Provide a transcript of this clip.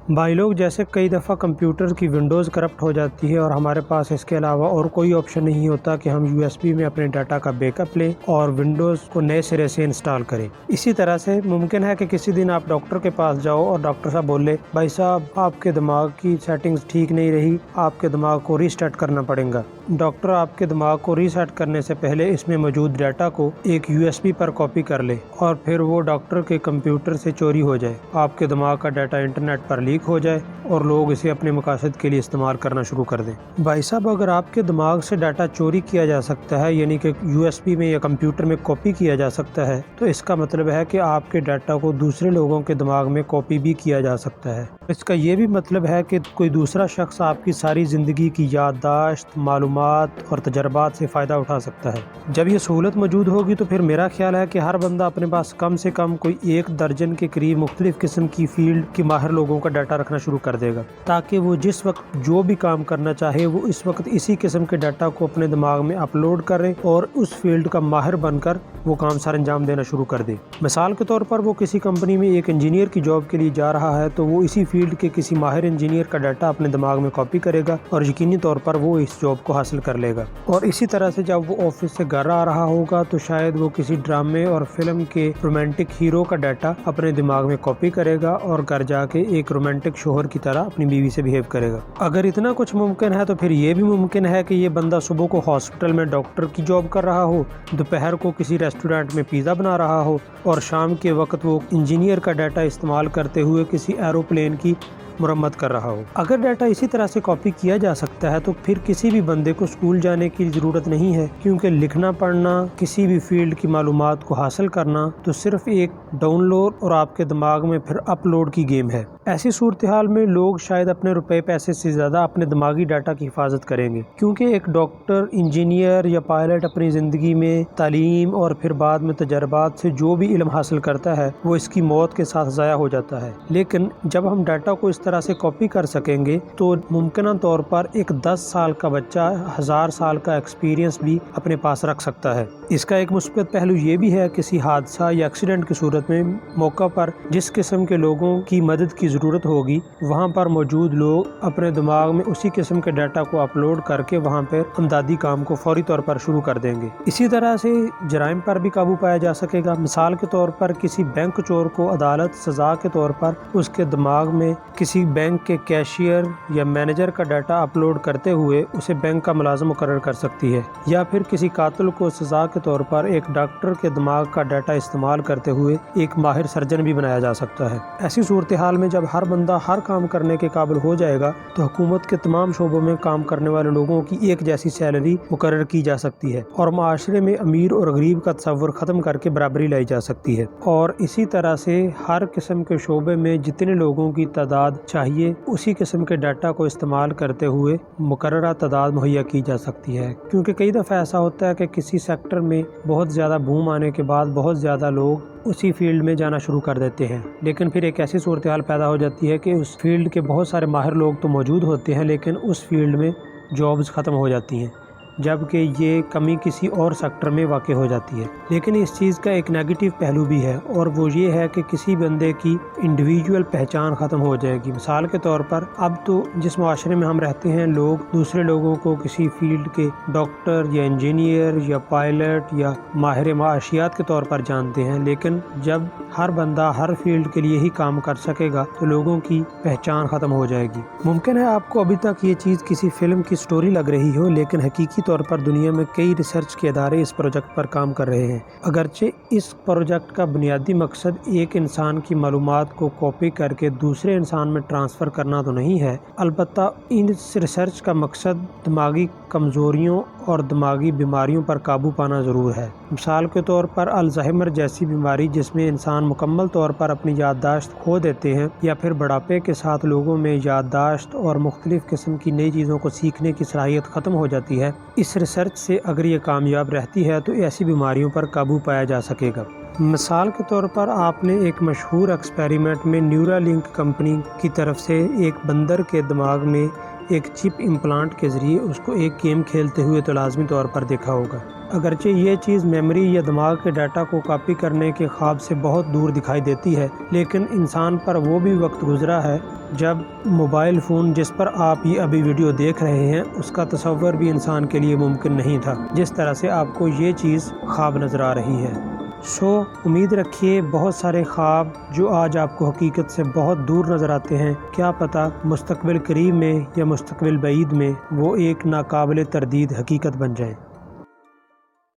भाई लोग, जैसे कई दफ़ा कंप्यूटर की विंडोज़ करप्ट हो जाती है और हमारे पास इसके अलावा और कोई ऑप्शन नहीं होता कि हम यूएसबी में अपने डाटा का बैकअप लें और विंडोज़ को नए सिरे से इंस्टॉल करें। इसी तरह से मुमकिन है कि किसी दिन आप डॉक्टर के पास जाओ और डॉक्टर साहब बोले, भाई साहब आपके दिमाग की सेटिंग्स ठीक नहीं रही, आपके दिमाग को रीस्टार्ट करना पड़ेगा। डॉक्टर आपके दिमाग को रीसेट करने से पहले इसमें मौजूद डाटा को एक यूएसबी पर कॉपी कर ले और फिर वो डॉक्टर के कंप्यूटर से चोरी हो जाए, आपके दिमाग का डाटा इंटरनेट पर लीक हो जाए और लोग इसे अपने मकासद के लिए इस्तेमाल करना शुरू कर दें। भाई साहब, अगर आपके दिमाग से डाटा चोरी किया जा सकता है, यानी कि यूएसबी में या कंप्यूटर में कॉपी किया जा सकता है, तो इसका मतलब है कि आपके डाटा को दूसरे लोगों के दिमाग में कॉपी भी किया जा सकता है। इसका ये भी मतलब है कि कोई दूसरा शख्स आपकी सारी ज़िंदगी की याददाश्त, मालूमात और तजर्बात से फ़ायदा उठा सकता है। जब ये सहूलत मौजूद होगी तो फिर मेरा ख्याल है कि हर बंदा अपने पास कम से कम कोई 1 दर्जन के करीब मुख्तलिफ किस्म की फील्ड के माहिर लोगों का डाटा रखना शुरू कर देगा, ताकि वो जिस वक्त जो भी काम करना चाहे वो इस वक्त इसी किस्म के डाटा को अपने दिमाग में अपलोड करे और उस फील्ड का माहिर बनकर वो काम सर अंजाम देना शुरू कर दे। मिसाल के तौर पर वो किसी कंपनी में एक इंजीनियर की जॉब के लिए जा रहा है, तो वो इसी फील्ड के किसी माहिर इंजीनियर का डाटा अपने दिमाग में कॉपी करेगा और यकीनी तौर पर वो इस जॉब को हासिल कर लेगा। और इसी तरह से जब वो ऑफिस से घर आ रहा होगा तो शायद वो किसी ड्रामे और फिल्म के रोमांटिक हीरो का डाटा अपने दिमाग में कॉपी करेगा और घर जाके एक रोमांटिक शोहर की तरह अपनी बीवी से बिहेव करेगा। अगर इतना कुछ मुमकिन है तो फिर ये भी मुमकिन है कि ये बंदा सुबह को हॉस्पिटल में डॉक्टर की जॉब कर रहा हो, दोपहर को किसी रेस्टोरेंट में पिज़्ज़ा बना रहा हो और शाम के वक्त वो इंजीनियर का डाटा इस्तेमाल करते हुए किसी एरोप्लेन की मुरम्मत कर रहा हो। अगर डाटा इसी तरह से कॉपी किया जा सकता है तो फिर किसी भी बंदे को स्कूल जाने की ज़रूरत नहीं है, क्योंकि लिखना पढ़ना, किसी भी फील्ड की मालूमात को हासिल करना तो सिर्फ एक डाउनलोड और आपके दिमाग में फिर अपलोड की गेम है। ऐसी सूरत हाल में लोग शायद अपने रुपए पैसे से ज़्यादा अपने दिमागी डाटा की हिफाजत करेंगे, क्योंकि एक डॉक्टर, इंजीनियर या पायलट अपनी ज़िंदगी में तालीम और फिर बाद में तजर्बात से जो भी इल्म हासिल करता है वो इसकी मौत के साथ ज़ाया हो जाता है। लेकिन जब हम डाटा को इस तरह से कॉपी कर सकेंगे तो मुमकिन तौर पर एक 10 साल का बच्चा 1000 साल का एक्सपीरियंस भी अपने पास रख सकता है। इसका एक मुस्बत पहलू ये भी है, किसी हादसा या एक्सीडेंट की सूरत में मौका पर जिस किस्म के लोगों की मदद की ज़रूरत होगी वहाँ पर मौजूद लोग अपने दिमाग में उसी किस्म के डाटा को अपलोड करके वहाँ पर इमदादी काम को फौरी तौर पर शुरू कर देंगे। इसी तरह से जराइम पर भी काबू पाया जा सकेगा। मिसाल के तौर पर किसी बैंक चोर को अदालत सज़ा के तौर पर उसके दिमाग में किसी बैंक के कैशियर या मैनेजर का डाटा अपलोड करते हुए उसे बैंक का मुलाजिम मुकर्रर कर सकती है, या फिर किसी कातिल को सज़ा के तौर पर एक डॉक्टर के दिमाग का डाटा इस्तेमाल करते हुए एक माहिर सर्जन भी बनाया जा सकता है। ऐसी सूरत हाल में जब हर बंदा हर काम करने के काबिल हो जाएगा तो हुकूमत के तमाम शोबों में काम करने वाले लोगों की एक जैसी सैलरी मुकर्रर की जा सकती है और माशरे में अमीर और गरीब का तस्वुर ख़त्म करके बराबरी लाई जा सकती है। और इसी तरह से हर किस्म के शोबे में जितने लोगों की तादाद चाहिए उसी किस्म के डाटा को इस्तेमाल करते हुए मुकर्ररा तादाद मुहैया की जा सकती है। क्योंकि कई दफ़ा ऐसा होता है कि किसी सेक्टर में बहुत ज़्यादा बूम आने के बाद बहुत ज़्यादा लोग उसी फील्ड में जाना शुरू कर देते हैं, लेकिन फिर एक ऐसी सूरत हाल पैदा हो जाती है कि उस फील्ड के बहुत सारे माहिर लोग तो मौजूद होते हैं लेकिन उस फील्ड में जॉब्स ख़त्म हो जाती हैं, जबकि ये कमी किसी और सेक्टर में वाक़ हो जाती है। लेकिन इस चीज़ का एक नेगेटिव पहलू भी है और वो ये है कि किसी बंदे की इंडिविजुअल पहचान ख़त्म हो जाएगी। मिसाल के तौर पर अब तो जिस माशरे में हम रहते हैं लोग दूसरे लोगों को किसी फील्ड के डॉक्टर या इंजीनियर या पायलट या माहिर माशियात के तौर पर जानते हैं, लेकिन जब हर बंदा हर फील्ड के लिए ही काम कर सकेगा तो लोगों की पहचान ख़त्म हो जाएगी। मुमकिन है आपको अभी तक ये चीज़ किसी फिल्म की स्टोरी लग रही हो, लेकिन हकीकी तौर पर दुनिया में कई रिसर्च के इदारे इस प्रोजेक्ट पर काम कर रहे हैं। अगरचे इस प्रोजेक्ट का बुनियादी मकसद एक इंसान की मालूमात को कॉपी करके दूसरे इंसान में ट्रांसफ़र करना तो नहीं है, अलबत्ता इस रिसर्च का मकसद दिमागी कमज़ोरियों और दिमागी बीमारियों पर काबू पाना ज़रूर है। मिसाल के तौर पर अल्ज़ाइमर जैसी बीमारी जिसमें इंसान मुकम्मल तौर पर अपनी याददाश्त खो देते हैं, या फिर बुढ़ापे के साथ लोगों में याददाश्त और मुख्तलिफ़ किस्म की नई चीज़ों को सीखने की सलाहियत ख़त्म हो जाती है। इस रिसर्च से अगर ये कामयाब रहती है तो ऐसी बीमारियों पर काबू पाया जा सकेगा। मिसाल के तौर पर आपने एक मशहूर एक्सपेरिमेंट में न्यूरालिंक कंपनी की तरफ से एक बंदर के दिमाग में ایک چپ امپلانٹ کے ذریعے اس کو ایک گیم کھیلتے ہوئے تو لازمی طور پر دیکھا ہوگا۔ اگرچہ یہ چیز میموری یا دماغ کے ڈیٹا کو کاپی کرنے کے خواب سے بہت دور دکھائی دیتی ہے، لیکن انسان پر وہ بھی وقت گزرا ہے جب موبائل فون جس پر آپ یہ ابھی ویڈیو دیکھ رہے ہیں اس کا تصور بھی انسان کے لیے ممکن نہیں تھا، جس طرح سے آپ کو یہ چیز خواب نظر آ رہی ہے۔ امید رکھیے بہت سارے خواب جو آج آپ کو حقیقت سے بہت دور نظر آتے ہیں، کیا پتہ مستقبل قریب میں یا مستقبل بعید میں وہ ایک ناقابل تردید حقیقت بن جائیں۔